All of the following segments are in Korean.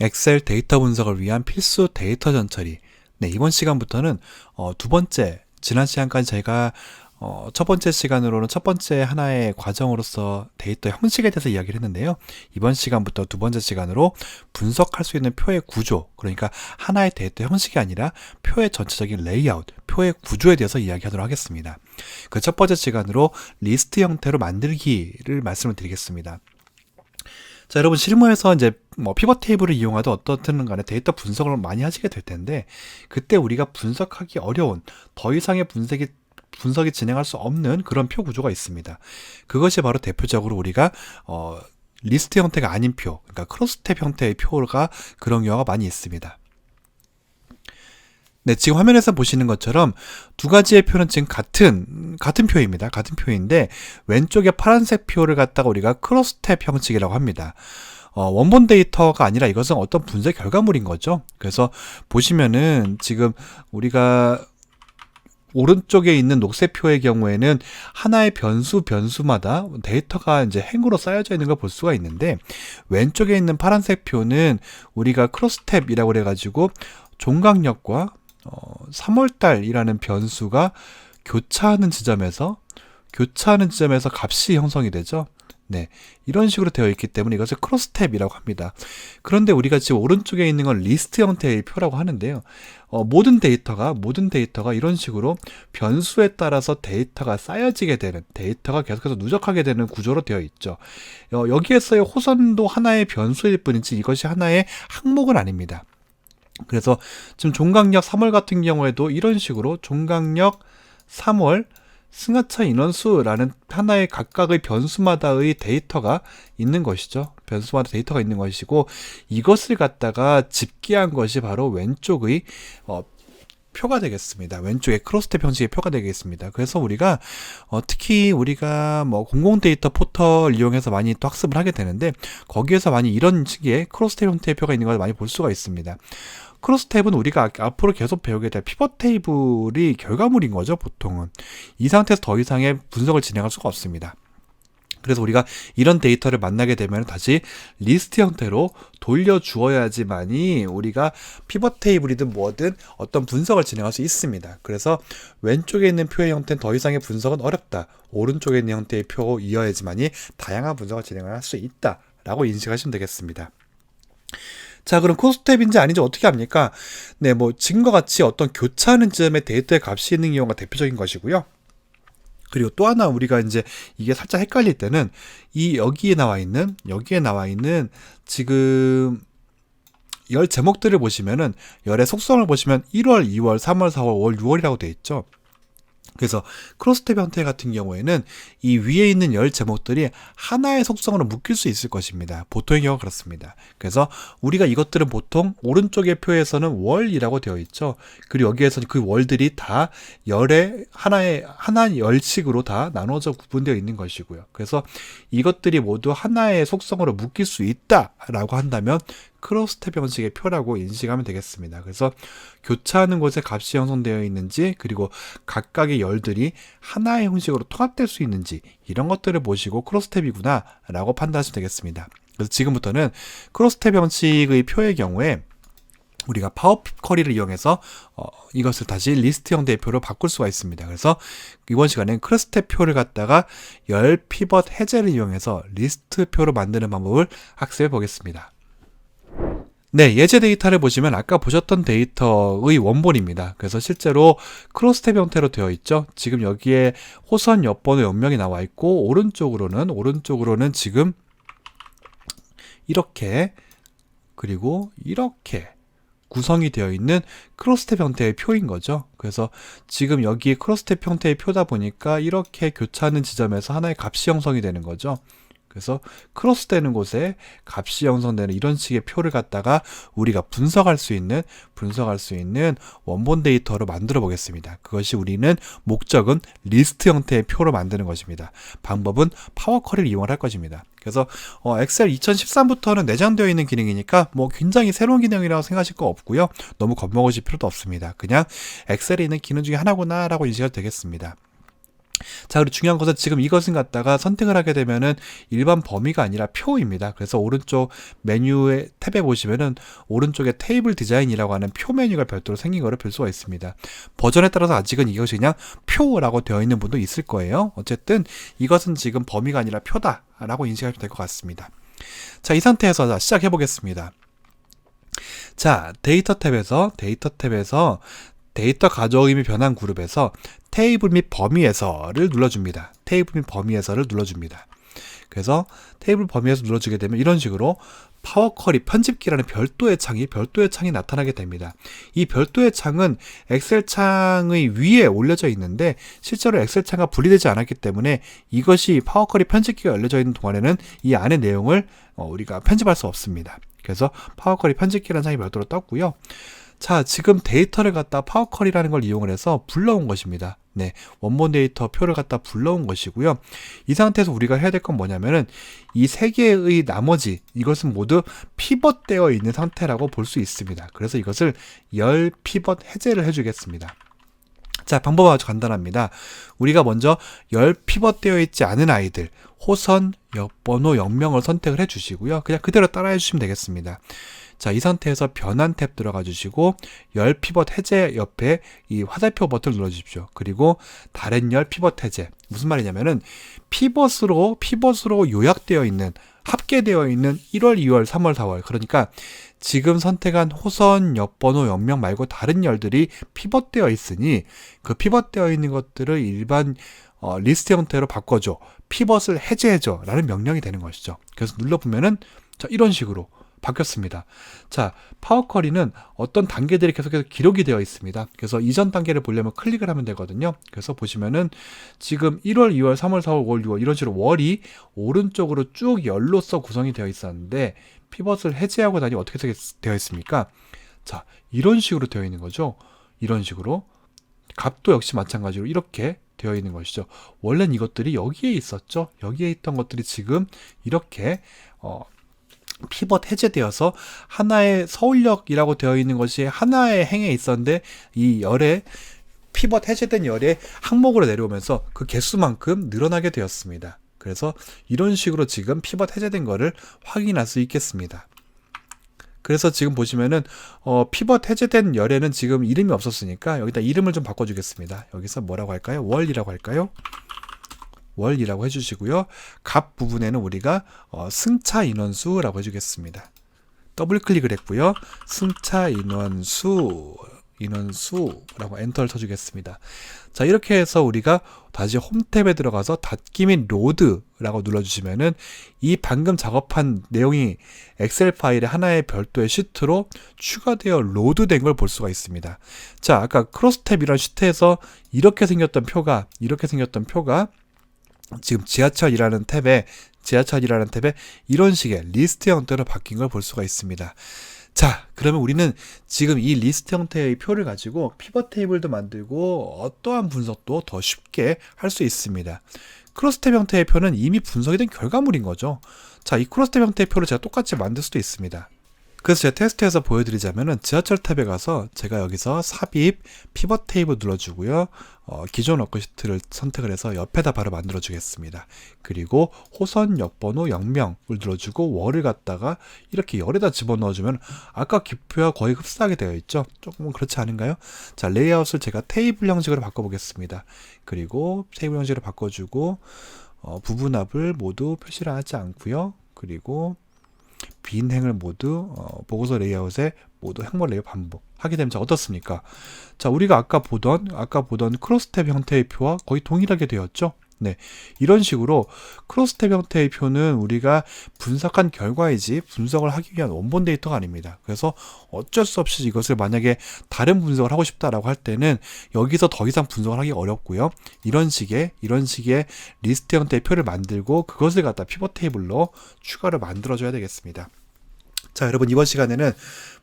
엑셀 데이터 분석을 위한 필수 데이터 전처리. 네, 이번 시간부터는 두 번째, 지난 시간까지 저희가 첫 번째 시간으로는 첫 번째 하나의 과정으로서 데이터 형식에 대해서 이야기를 했는데요. 이번 시간부터 두 번째 시간으로 분석할 수 있는 표의 구조, 그러니까 하나의 데이터 형식이 아니라 표의 전체적인 레이아웃, 표의 구조에 대해서 이야기하도록 하겠습니다. 그 첫 번째 시간으로 리스트 형태로 만들기를 말씀을 드리겠습니다. 자, 여러분 실무에서 이제 피벗 테이블을 이용하든 어떻든 간에 데이터 분석을 많이 하시게 될 텐데, 그때 우리가 분석하기 어려운 더 이상의 분석이 진행할 수 없는 그런 표 구조가 있습니다. 그것이 바로 대표적으로 우리가 리스트 형태가 아닌 표, 그러니까 크로스탭 형태의 표가 그런 경우가 많이 있습니다. 네, 지금 화면에서 보시는 것처럼 두 가지의 표는 지금 같은 표입니다. 같은 표인데 왼쪽에 파란색 표를 갖다가 우리가 크로스탭 형식이라고 합니다. 원본 데이터가 아니라 이것은 어떤 분석 결과물인 거죠. 그래서 보시면은 지금 우리가 오른쪽에 있는 녹색 표의 경우에는 하나의 변수마다 데이터가 이제 행으로 쌓여져 있는 걸 볼 수가 있는데, 왼쪽에 있는 파란색 표는 우리가 크로스탭이라고 그래가지고 종각역과 3월달이라는 변수가 교차하는 지점에서 값이 형성이 되죠. 네, 이런 식으로 되어 있기 때문에 이것을 크로스탭이라고 합니다. 그런데 우리가 지금 오른쪽에 있는 건 리스트 형태의 표라고 하는데요. 모든 데이터가 이런 식으로 변수에 따라서 데이터가 쌓여지게 되는, 데이터가 계속해서 누적하게 되는 구조로 되어 있죠. 여기에서의 호선도 하나의 변수일 뿐이지 이것이 하나의 항목은 아닙니다. 그래서 지금 종각역 3월 같은 경우에도 이런 식으로 종각역 3월 승하차 인원수라는 하나의 각각의 변수마다의 데이터가 있는 것이죠. 변수마다 데이터가 있는 것이고, 이것을 갖다가 집계한 것이 바로 왼쪽의 표가 되겠습니다. 왼쪽에 크로스탭 형식의 표가 되겠습니다. 그래서 우리가 특히 우리가 공공 데이터 포털 이용해서 많이 또 학습을 하게 되는데, 거기에서 많이 이런 식의 크로스탭 형태의 표가 있는 걸 많이 볼 수가 있습니다. 크로스탭은 우리가 앞으로 계속 배우게 될 피벗 테이블이 결과물인 거죠, 보통은. 이 상태에서 더 이상의 분석을 진행할 수가 없습니다. 그래서 우리가 이런 데이터를 만나게 되면 다시 리스트 형태로 돌려주어야지만이 우리가 피벗 테이블이든 뭐든 어떤 분석을 진행할 수 있습니다. 그래서 왼쪽에 있는 표의 형태는 더 이상의 분석은 어렵다. 오른쪽에 있는 형태의 표 이어야지만이 다양한 분석을 진행을 할 수 있다 라고 인식하시면 되겠습니다. 자, 그럼 크로스탭인지 아닌지 어떻게 합니까? 네, 지금과 같이 어떤 교차하는 지점에 데이터의 값이 있는 경우가 대표적인 것이고요. 그리고 또 하나 우리가 이제 이게 살짝 헷갈릴 때는 여기에 나와 있는 지금 열 제목들을 보시면은 열의 속성을 보시면 1월, 2월, 3월, 4월, 5월, 6월이라고 되어 있죠. 그래서 크로스탭 형태 같은 경우에는 이 위에 있는 열 제목들이 하나의 속성으로 묶일 수 있을 것입니다. 보통의 경우가 그렇습니다. 그래서 우리가 이것들은 보통 오른쪽의 표에서는 월이라고 되어 있죠. 그리고 여기에서는 그 월들이 다 열의 하나 열식으로 다 나눠져 구분되어 있는 것이고요. 그래서 이것들이 모두 하나의 속성으로 묶일 수 있다라고 한다면 크로스탭 형식의 표라고 인식하면 되겠습니다. 그래서 교차하는 곳에 값이 형성되어 있는지, 그리고 각각의 열들이 하나의 형식으로 통합될 수 있는지, 이런 것들을 보시고 크로스탭이구나 라고 판단하시면 되겠습니다. 그래서 지금부터는 크로스탭 형식의 표의 경우에 우리가 파워 쿼리를 이용해서 이것을 다시 리스트 형태의 표로 바꿀 수가 있습니다. 그래서 이번 시간엔 크로스탭 표를 갖다가 열 피벗 해제를 이용해서 리스트 표로 만드는 방법을 학습해 보겠습니다. 네, 예제 데이터를 보시면 아까 보셨던 데이터의 원본입니다. 그래서 실제로 크로스탭 형태로 되어 있죠. 지금 여기에 호선 옆번호 연명이 나와 있고, 오른쪽으로는 지금 이렇게, 그리고 이렇게 구성이 되어 있는 크로스탭 형태의 표인 거죠. 그래서 지금 여기 크로스탭 형태의 표다 보니까 이렇게 교차하는 지점에서 하나의 값이 형성이 되는 거죠. 그래서 크로스되는 곳에 값이 형성되는 이런 식의 표를 갖다가 우리가 분석할 수 있는 원본 데이터로 만들어 보겠습니다. 그것이 우리는 목적은 리스트 형태의 표로 만드는 것입니다. 방법은 파워 쿼리를 이용할 것입니다. 그래서 엑셀 2013부터는 내장되어 있는 기능이니까 굉장히 새로운 기능이라고 생각하실 거 없고요. 너무 겁먹으실 필요도 없습니다. 그냥 엑셀에 있는 기능 중에 하나구나 라고 인식해도 되겠습니다. 자, 그리고 중요한 것은 지금 이것을 갖다가 선택을 하게 되면은 일반 범위가 아니라 표입니다. 그래서 오른쪽 메뉴의 탭에 보시면은 오른쪽에 테이블 디자인이라고 하는 표 메뉴가 별도로 생긴 거를 볼 수가 있습니다. 버전에 따라서 아직은 이것이 그냥 표라고 되어 있는 분도 있을 거예요. 어쨌든 이것은 지금 범위가 아니라 표다라고 인식하시면 될 것 같습니다. 자, 이 상태에서 시작해 보겠습니다. 자, 데이터 탭에서 데이터 가져오기 변환 그룹에서 테이블 및 범위에서를 눌러줍니다. 테이블 및 범위에서를 눌러줍니다. 그래서 테이블 범위에서 눌러주게 되면 이런 식으로 파워쿼리 편집기라는 별도의 창이 나타나게 됩니다. 이 별도의 창은 엑셀 창의 위에 올려져 있는데 실제로 엑셀 창과 분리되지 않았기 때문에 이것이 파워쿼리 편집기가 열려져 있는 동안에는 이 안의 내용을 우리가 편집할 수 없습니다. 그래서 파워쿼리 편집기라는 창이 별도로 떴고요. 자, 지금 데이터를 갖다 파워쿼리라는 걸 이용을 해서 불러온 것입니다. 네, 원본 데이터 표를 갖다 불러온 것이고요. 이 상태에서 우리가 해야 될 건 뭐냐면은 이 세 개의 나머지 이것은 모두 피벗되어 있는 상태라고 볼 수 있습니다. 그래서 이것을 열 피벗 해제를 해주겠습니다. 자, 방법은 아주 간단합니다. 우리가 먼저 열 피벗되어 있지 않은 아이들 호선, 역번호, 역명을 선택을 해주시고요. 그냥 그대로 따라해 주시면 되겠습니다. 자, 이 상태에서 변환 탭 들어가 주시고 열 피벗 해제 옆에 이 화살표 버튼을 눌러 주십시오. 그리고 다른 열 피벗 해제. 무슨 말이냐면은 피벗으로 요약되어 있는 합계되어 있는 1월, 2월, 3월, 4월. 그러니까 지금 선택한 호선, 역번호, 역명 말고 다른 열들이 피벗되어 있으니 그 피벗되어 있는 것들을 일반 리스트 형태로 바꿔줘. 피벗을 해제해줘. 라는 명령이 되는 것이죠. 그래서 눌러보면은 자, 이런 식으로 바뀌었습니다. 자, 파워쿼리는 어떤 단계들이 계속해서 기록이 되어 있습니다. 그래서 이전 단계를 보려면 클릭을 하면 되거든요. 그래서 보시면은 지금 1월, 2월, 3월, 4월, 5월, 6월 이런 식으로 월이 오른쪽으로 쭉 열로서 구성이 되어 있었는데 피벗을 해제하고 나니 어떻게 되어 있습니까? 자, 이런 식으로 되어 있는 거죠. 이런 식으로 값도 역시 마찬가지로 이렇게 되어 있는 것이죠. 원래는 이것들이 여기에 있었죠. 여기에 있던 것들이 지금 이렇게 피벗 해제되어서 하나의 서울역이라고 되어 있는 것이 하나의 행에 있었는데 이 열에 피벗 해제된 열의 항목으로 내려오면서 그 개수만큼 늘어나게 되었습니다. 그래서 이런 식으로 지금 피벗 해제된 거를 확인할 수 있겠습니다. 그래서 지금 보시면은 피벗 해제된 열에는 지금 이름이 없었으니까 여기다 이름을 좀 바꿔주겠습니다. 여기서 뭐라고 할까요? 월이라고 할까요? 월이라고 해주시고요. 값 부분에는 우리가 승차 인원수라고 해주겠습니다. 더블 클릭을 했고요. 승차 인원수라고 엔터를 쳐주겠습니다. 자, 이렇게 해서 우리가 다시 홈 탭에 들어가서 닫기 및 로드라고 눌러주시면은 이 방금 작업한 내용이 엑셀 파일의 하나의 별도의 시트로 추가되어 로드된 걸 볼 수가 있습니다. 자, 아까 크로스탭이라는 시트에서 이렇게 생겼던 표가 지금 지하철이라는 탭에 이런 식의 리스트 형태로 바뀐 걸 볼 수가 있습니다. 자, 그러면 우리는 지금 이 리스트 형태의 표를 가지고 피벗 테이블도 만들고 어떠한 분석도 더 쉽게 할 수 있습니다. 크로스탭 형태의 표는 이미 분석이 된 결과물인 거죠. 자, 이 크로스탭 형태의 표를 제가 똑같이 만들 수도 있습니다. 그래서 제가 테스트해서 보여드리자면은 지하철 탭에 가서 제가 여기서 삽입 피벗 테이블 눌러주고요. 기존 워크시트를 선택을 해서 옆에다 바로 만들어 주겠습니다. 그리고 호선, 역번호, 역명을 눌러주고 월을 갖다가 이렇게 열에다 집어넣어주면 아까 기표와 거의 흡사하게 되어 있죠. 조금은 그렇지 않은가요? 자, 레이아웃을 제가 테이블 형식으로 바꿔보겠습니다. 그리고 테이블 형식으로 바꿔주고 부분합을 모두 표시를 하지 않고요. 그리고 빈 행을 모두 보고서 레이아웃에 모두 행모 레이아웃 반복하게 되면 어떻습니까? 자, 우리가 아까 보던 크로스탭 형태의 표와 거의 동일하게 되었죠. 네, 이런 식으로 크로스탭 형태의 표는 우리가 분석한 결과이지 분석을 하기 위한 원본 데이터가 아닙니다. 그래서 어쩔 수 없이 이것을 만약에 다른 분석을 하고 싶다라고 할 때는 여기서 더 이상 분석을 하기 어렵고요. 이런 식의 리스트 형태의 표를 만들고 그것을 갖다 피벗 테이블로 추가로 만들어줘야 되겠습니다. 자, 여러분, 이번 시간에는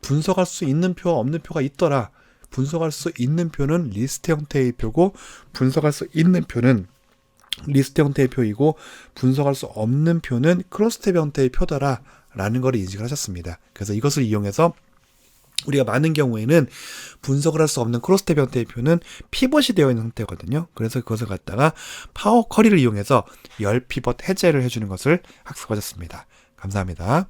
분석할 수 있는 표와 없는 표가 있더라. 분석할 수 있는 표는 리스트 형태의 표고 분석할 수 있는 표는 리스트 형태의 표이고 분석할 수 없는 표는 크로스탭 형태의 표다라 라는 걸 인식을 하셨습니다. 그래서 이것을 이용해서 우리가 많은 경우에는 분석을 할 수 없는 크로스텝 형태의 표는 피벗이 되어 있는 형태거든요. 그래서 그것을 갖다가 파워 쿼리를 이용해서 열 피벗 해제를 해주는 것을 학습하셨습니다. 감사합니다.